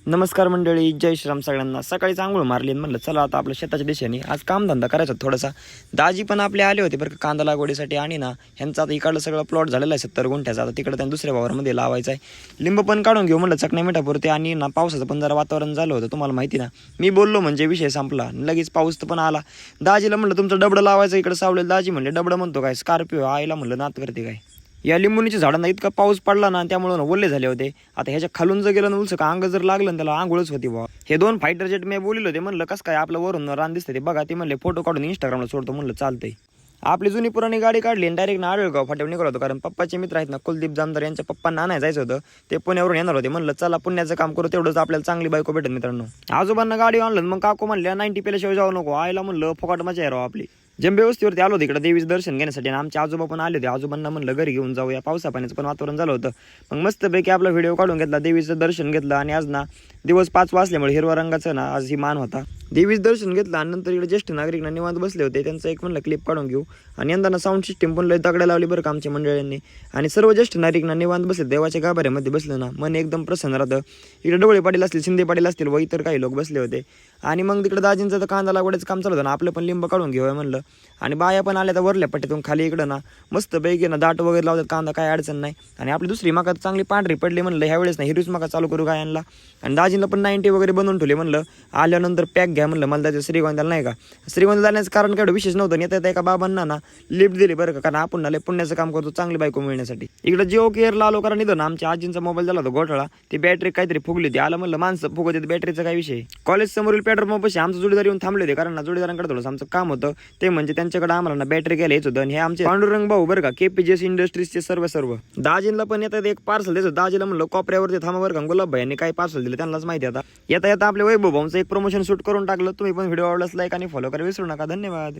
नमस्कार मंडळी, जय श्रीराम सगळ्यांना. सकाळीच आंघोळ मारली आणि म्हणलं चला आता आपल्या शेताच्या दिशेने आज कामधंदा करायचा थोडासा. दाजी पण आपले आले होते बरं का कांदा लागवडीसाठी. आणि ना ह्यांचा आता इकडलं सगळं प्लॉट झालेला आहे 70 गुंठ्याचा. आता तिकडे त्यांनी दुसऱ्या वावरामध्ये लावायचा आहे. लिंब पण काढून घेऊ म्हणलं चकण्या मिठापुरते. आणि ना पावसाचं पण जरा वातावरण झालं होतं, तुम्हाला माहिती ना. मी बोललो म्हणजे विषय संपला, लगेच पाऊस पण आला. दाजीला म्हणलं तुमचं डबडं लावायचं इकडे सावलेलं. दाजी म्हणले डबडं म्हणतो काय, स्कॉर्पिओ. आईला म्हणलं नात करते काय. या लिंबुनीच्या झाडांना इतका पाऊस पडला ना, त्यामुळे ओले झाले होते. आता ह्याच्या खालून जर गेलं ना उलसं का अंग जर लागलं ना त्याला आंघोळच होती बा. हे 2 फायटर जेट मी बोललो होते, म्हणलं कसं काय आपलं वरून रान दिसतं ते बघा. ते म्हणले फोटो काढून इंस्टाग्रामला सोडतो. म्हणलं चालतंय. आपली जुनी पुराणी गाडी काढली आणि डायरेक्ट ना आडळगाव फाट्यावर निघालो होतो, कारण पप्पाचे मित्र आहेत ना कुलदीप जामदार, यांच्या पप्पांना आणायला जायचं होतं. ते पुण्यावरून येणार होते. म्हणलं चला पुण्याचं काम करू, तेवढंच आपल्याला चांगली बायको भेटेल. मित्रांनो आजोबांना गाडी आणलं, मग काकू म्हणल्या 90 पेल्याशिवाय जाऊ नको. आईला म्हणलं फुकट मजा आहे राव आपली. जंबे वस्तीवरती आलो तिकडे देवीचं दर्शन घेण्यासाठी, आणि आमचे आजोबा पण आले होते. आजोबांना म्हणलं घरी घेऊन जाऊया, पावसा पाण्याचं पण वातावरण झालं होतं. मग मस्तपैकी आपला व्हिडिओ काढून घेतला, देवीचं दर्शन घेतलं. आणि आज ना दिवस 5 वाजल्यामुळे हिरवा रंगाचं ना आज ही मान होता. देवीचं दर्शन घेतलं आणि नंतर इकडे ज्येष्ठ नागरिक ना निवांत बसले होते. त्यांचं एक म्हणलं क्लिप काढून घेऊ. आणि यंदा ना साऊंड सिस्टीम पण लय दगड्या लावली बरं का आमच्या मंडळींनी. आणि सर्व ज्येष्ठ नागरिक ना निवांत बसले, देवाच्या गाभाऱ्यामध्ये बसलं ना मन एकदम प्रसन्न राहतं. इकडे डोळे पाटील असतील, शिंदे पाटील असतील व इतर काही लोक बसले होते. आणि मग तिकडे दाजींचं तर कांदा लागवडीचं काम चालू होतं ना, आपलं पण लिंब काढून घेऊया म्हणलं. आणि बाया पण आल्या तर वरल्या पट्ट्यातून खाली इकडं ना मस्त पैकी ना दाट वगैरे लावतात कांदा, काय अडचण नाही. आणि आपली दुसरी मका चांगली पांढरी पडली, म्हणलं ह्यावेळेस ना हिरवीच मका चालू करू गायांना. आणि दाजींना पण 90 वगैरे बनवून ठेवले. म्हणलं आल्यानंतर पॅक घ्या म्हणलं. मला त्याच्या श्रीगोंद्याला नाही का, श्रीगोंदा जाण्याचं कारण काय विशेष नव्हतं. येता एका बाबांना ना लिफ्ट दिली बरं का, कारण आपण ना लय पुण्याचं काम करतो चांगली बायको मिळण्यासाठी. इकडे जिओ केअरला आलो, कारण इथं ना आमच्या आजींचा मोबाईल झाला होता घोटाळा. ती बॅटरी काहीतरी फुगली होती. आलं म्हणलं माणसं फुगत येते बॅटरीचा काय विषय. कॉलेज समोरील पेट्रोल पंपाशी आमचं जोडीदार येऊन थांबले होते, कारण ना जोडीदारांकडे थोडंसं आमचं काम होतं. ते म्हणजे त्यांच्याकडे आम्हाला ना बॅटरी घ्यायला येत होतं. आणि हे आमचे पांडुरंग भाऊ बरं का, KPJS इंडस्ट्रीजचे सर्व. दाजींना पण येतात एक पार्सल द्यायचं. दाजीला म्हणलं कोपऱ्यावरती थांबा बरं का, गुलाब भाई यांनी काय पार्सल दिलं त्यांनाच माहिती. आता येता आपल्या वैभव भाऊंचं एक प्रमोशन शूट करून टाकलं. तुम्ही पण व्हिडिओ आवडलाच लाईक आणि फॉलो करा विसरू नका. धन्यवाद.